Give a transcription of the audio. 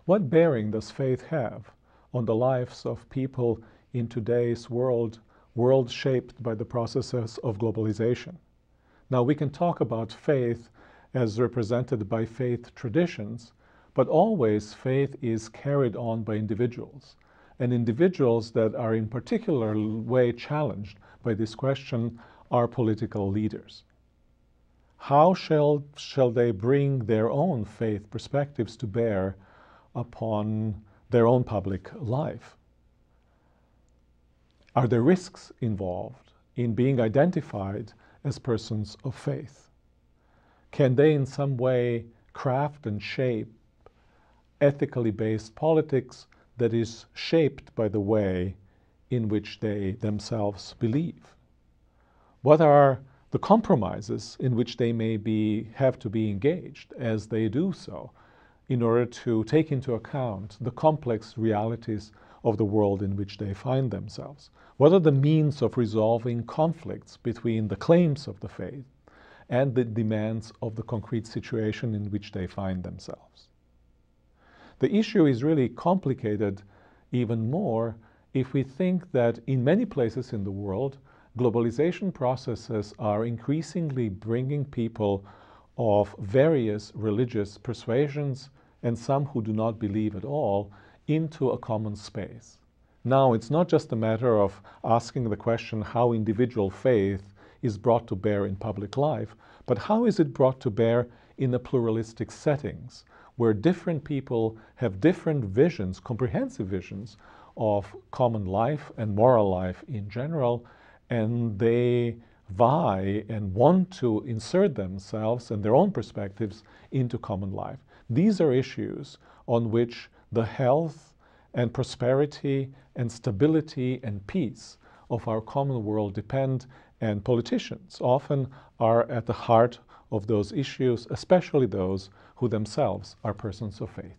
What bearing does faith have on the lives of people in today's world shaped by the processes of globalization? Now, we can talk about faith as represented by faith traditions, but always faith is carried on by individuals, and individuals that are in particular way challenged by this question are political leaders. How shall they bring their own faith perspectives to bear upon their own public life? Are there risks involved in being identified as persons of faith? Can they in some way craft and shape ethically based politics that is shaped by the way in which they themselves believe? What are the compromises in which they may have to be engaged as they do so in order to take into account the complex realities of the world in which they find themselves? What are the means of resolving conflicts between the claims of the faith and the demands of the concrete situation in which they find themselves? The issue is really complicated even more if we think that in many places in the world, globalization processes are increasingly bringing people of various religious persuasions and some who do not believe at all into a common space. Now, it's not just a matter of asking the question how individual faith is brought to bear in public life, but how is it brought to bear in the pluralistic settings where different people have different visions, comprehensive visions of common life and moral life in general, and they vie and want to insert themselves and their own perspectives into common life. These are issues on which the health and prosperity and stability and peace of our common world depend, and politicians often are at the heart of those issues, especially those who themselves are persons of faith.